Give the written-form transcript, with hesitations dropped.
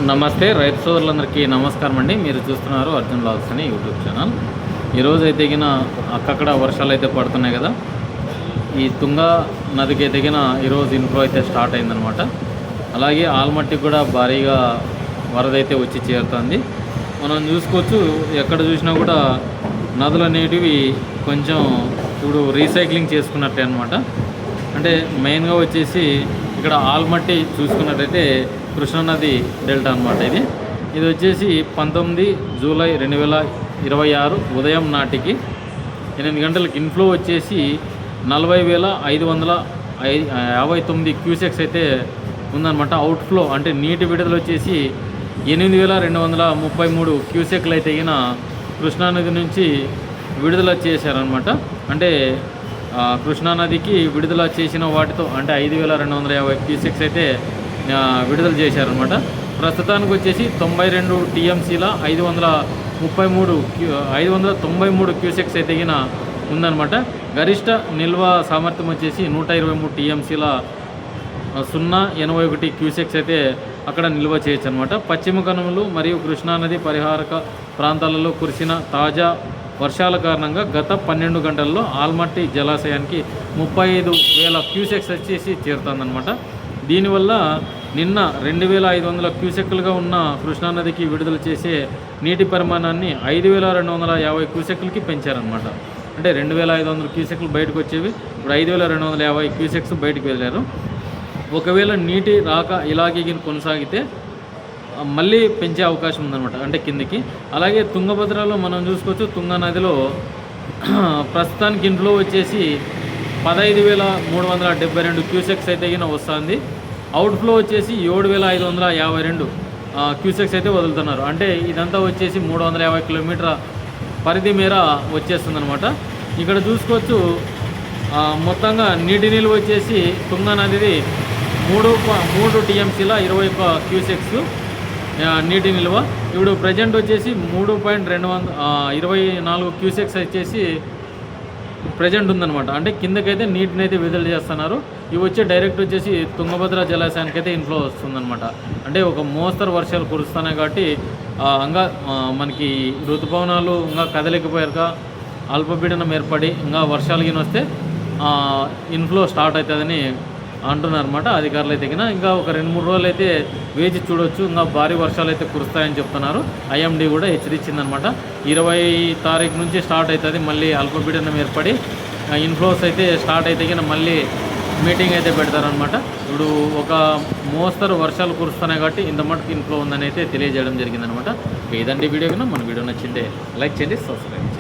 నమస్తే రైతు సోదరులందరికీ నమస్కారం అండి. మీరు చూస్తున్నారు అర్జున్ వ్లాగ్స్ అని యూట్యూబ్ ఛానల్. ఈరోజు అయితే గిన అక్కక్కడ వర్షాలు అయితే పడుతున్నాయి కదా. ఈ తుంగా నదికి అయితే గిన ఈరోజు ఇన్ఫ్లో అయితే స్టార్ట్ అయిందనమాట. అలాగే ఆల్మట్టికి కూడా భారీగా వరద అయితే వచ్చి చేరుతుంది. మనం చూసుకోవచ్చు, ఎక్కడ చూసినా కూడా నదులు అనేటివి కొంచెం ఇప్పుడు రీసైక్లింగ్ చేసుకున్నట్టే అనమాట. అంటే మెయిన్గా వచ్చేసి ఇక్కడ ఆల్మట్టి చూసుకున్నట్టయితే కృష్ణానది డెల్టా అనమాట. ఇది వచ్చేసి 19 జూలై 2026 ఉదయం నాటికి 8 గంటలకు ఇన్ఫ్లో వచ్చేసి 40,559 క్యూసెక్స్ అయితే ఉందన్నమాట. అవుట్ఫ్లో అంటే నీటి విడుదల వచ్చేసి 8,233 క్యూసెక్లు అయితే అయినా కృష్ణానది నుంచి విడుదల చేశారనమాట. అంటే కృష్ణానదికి విడుదల చేసిన వాటితో అంటే 5,250 క్యూసెక్స్ అయితే విడుదల చేశారనమాట. ప్రస్తుతానికి వచ్చేసి 92 టీఎంసీల 593 క్యూసెక్స్ అయితే గిన ఉందన్నమాట. గరిష్ట నిల్వ సామర్థ్యం వచ్చేసి 123 టీఎంసీల 081 క్యూసెక్స్ అయితే అక్కడ నిల్వ చేయొచ్చు అనమాట. పశ్చిమ కనుమలు మరియు కృష్ణానది పరిహారక ప్రాంతాలలో కురిసిన తాజా వర్షాల కారణంగా గత 12 గంటల్లో ఆల్మట్టి జలాశయానికి 35,000 క్యూసెక్స్ వచ్చేసి చేరుతుందన్నమాట. దీనివల్ల నిన్న 2,500 క్యూసెక్లుగా ఉన్న కృష్ణానదికి విడుదల చేసే నీటి పరిమాణాన్ని 5,250 క్యూసెక్లకి పెంచారనమాట. అంటే 2,500 క్యూసెక్లు బయటకు వచ్చేవి ఇప్పుడు 5,250 క్యూసెక్స్ బయటకు వెళ్ళారు. ఒకవేళ నీటి రాక ఇలాగే కొనసాగితే మళ్ళీ పెంచే అవకాశం ఉందన్నమాట, అంటే కిందికి. అలాగే తుంగభద్రలో మనం చూసుకోవచ్చు, తుంగా నదిలో ప్రస్తుతానికి ఇంట్లో వచ్చేసి 15,372 క్యూసెక్స్ అయితే గిన వస్తుంది. అవుట్ఫ్లో వచ్చేసి 7,552 క్యూసెక్స్ అయితే వదులుతున్నారు. అంటే ఇదంతా వచ్చేసి 350 కిలోమీటర్ల పరిధి మేర వచ్చేస్తుందన్నమాట. ఇక్కడ చూసుకోవచ్చు, మొత్తంగా నీటి నిల్వ వచ్చేసి తుంగా నదిది 3 టీఎంసీల 21 క్యూసెక్స్ నీటి నిల్వ. ఇప్పుడు ప్రజెంట్ వచ్చేసి 3.224 క్యూసెక్స్ వచ్చేసి ప్రజెంట్ ఉందన్నమాట. అంటే కిందకైతే నీటిని అయితే విడుదల చేస్తున్నారు. ఇవి వచ్చి డైరెక్ట్ వచ్చేసి తుంగభద్ర జలాశయానికి అయితే ఇన్ఫ్లో వస్తుందన్నమాట. అంటే ఒక మోస్తరు వర్షాలు కురుస్తున్నాయి కాబట్టి ఇంకా మనకి ఋతుపవనాలు ఇంకా కదలికపోయాక అల్పపీడనం ఏర్పడి ఇంకా వర్షాలు గిన వస్తే ఇన్ఫ్లో స్టార్ట్ అవుతుందని అంటున్నారన్నమాట అధికారులు అయితే కింద. ఇంకా ఒక 2-3 రోజులు అయితే వేచి చూడవచ్చు, ఇంకా భారీ వర్షాలు అయితే కురుస్తాయని చెప్తున్నారు. ఐఎండీ కూడా హెచ్చరించిందనమాట. 20 తారీఖు నుంచి స్టార్ట్ అవుతుంది, మళ్ళీ అల్పపీడనం ఏర్పడి ఇన్ఫ్లోస్ అయితే స్టార్ట్ అయితే కింద మళ్ళీ మీటింగ్ అయితే పెడతారనమాట. ఇప్పుడు ఒక మోస్తరు వర్షాలు కురుస్తున్నాయి కాబట్టి ఇంత మటుకు ఇన్ఫ్లో ఉందని అయితే తెలియజేయడం జరిగిందనమాట. ఇదండి వీడియో కన్నా. మన వీడియో నచ్చింటే లైక్ చేయండి, సబ్స్క్రైబ్.